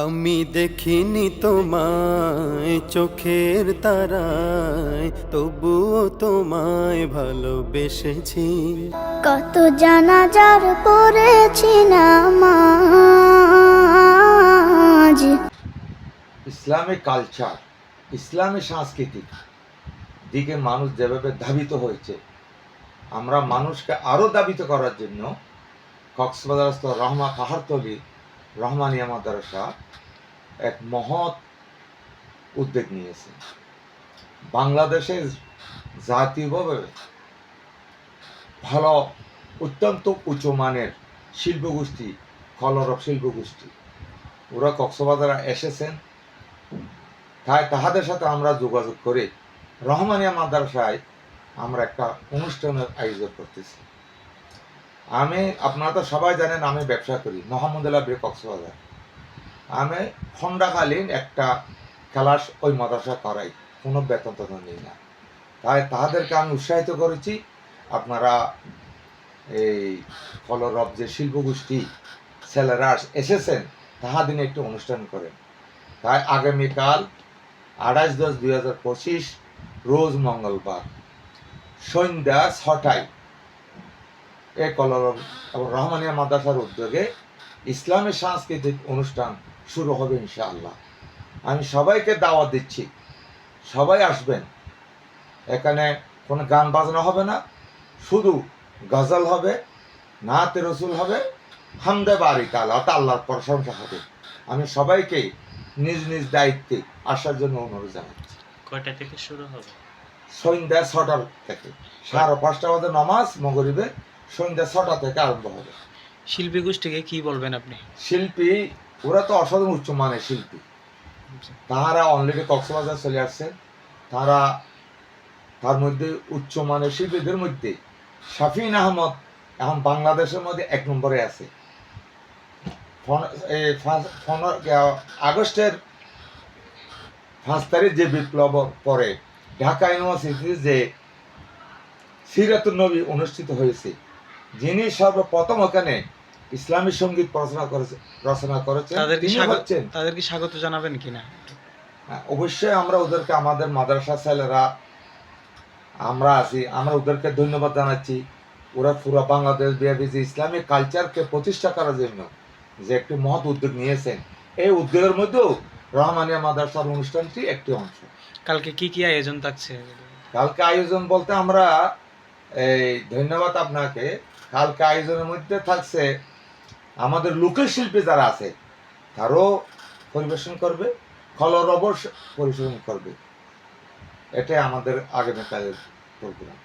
আমি দেখিনি তোমায় চোখের তারায়, তবুও তোমায় ভালোবেসেছি। কত জানাজার পড়েছি নামাজ। ইসলামী কালচার, ইসলামী সাংস্কৃতিক দিকে মানুষ যেভাবে ধাবিত হয়েছে, আমরা মানুষকে আরও ধাবিত করার জন্য কক্সবাজারস্থ রহমা পাহাড়তলি রহমানিয়া মাদ্রাসা এক মহৎ উদ্যোগ নিয়েছে। বাংলাদেশের জাতীয়ভাবে ভালো অত্যন্ত উঁচু মানের শিল্পগোষ্ঠী, কলরব শিল্পগোষ্ঠী, ওরা কক্সবাজারে এসেছেন। তাই তাহাদের সাথে আমরা যোগাযোগ করে রহমানিয়া মাদ্রাসায় আমরা একটা অনুষ্ঠানের আয়োজন করতেছি। আপনারা তো সবাই জানেন আমি ব্যবসা করি মোহাম্মদুল্লাহ বে কক্সবাজার। আমি খণ্ডকালীন একটা ক্লাস ওই মাদ্রাসা করাই, কোনো বেতন টেতন নেই না। তাই তাহাদেরকে আমি উৎসাহিত করেছি, আপনারা এই কলরব যে শিল্পগোষ্ঠী ছেলেরা এসেছেন তাহাদিনে একটু অনুষ্ঠান করেন। তাই আগামীকাল 28-10-2025 রোজ মঙ্গলবার সন্ধ্যা 6টায় এই কলরব এবং রহমানিয়া মাদ্রাসার উদ্যোগে ইসলামী সাংস্কৃতিক অনুষ্ঠান শুরু হবে ইনশাআল্লাহ। আমি সবাইকে দাওয়াত দিচ্ছি, সবাই আসবেন। এখানে কোনো গান বাজনা হবে না, শুধু গজল হবে, নাতে রসুল হবে, হামদে বারিক আল্লাহ, আল্লাহর প্রশংসা হবে। আমি সবাইকে নিজ নিজ দায়িত্বে আসার জন্য অনুরোধ জানাচ্ছি। কয়টা থেকে শুরু হবে? সন্ধ্যা 6টা থেকে 5:30 বাজে নামাজ, মগরিবে সন্ধ্যা 6টা থেকে আরম্ভ হবে। শিল্পী গোষ্ঠীকে কি বলবেন আপনি? শিল্পী ওরা তো অসাধারণ উচ্চমানের শিল্পী, তাহারা অলরেডি কক্সবাজার চলে আসছে। তার মধ্যে উচ্চমানের শিল্পীদের মধ্যে শাফিন আহমদ এখন বাংলাদেশের মধ্যে 1 নম্বরে আছে। আগস্টের 5 তারিখ যে বিপ্লব পরে ঢাকা ইউনিভার্সিটিতে যে সিরাতুন নবী অনুষ্ঠিত হয়েছে, যিনি সর্বপ্রথম ওখানে ইসলামী সঙ্গীত রচনা করেছেন, তাদেরকে স্বাগত জানাবেন কিনা? অবশ্যই আমরা ওদেরকে, আমাদের মাদ্রাসা ছেলেরা আমরা আছি, আমরা ওদেরকে ধন্যবাদ জানাচ্ছি। ওরা পুরো বাংলাদেশ ব্যাপী যে ইসলামিক কালচারকে প্রতিষ্ঠা করার জন্য যে একটি মহৎ উদ্যোগ নিয়েছেন, এই উদ্যোগের মধ্যেও রহমানিয়া মাদ্রাসার অনুষ্ঠানটি একটি অংশ। কালকে কি কি আয়োজন থাকছে? কালকে আয়োজন বলতে আমরা ধন্যবাদ আপনাকে। কালকে আয়োজনের মধ্যে থাকছে আমাদের লোকাল শিল্পী যারা আছে তারও পরিবেশন করবে, কলরবও পরিবেশন করবে। এটাই আমাদের আগামীকালের প্রোগ্রাম।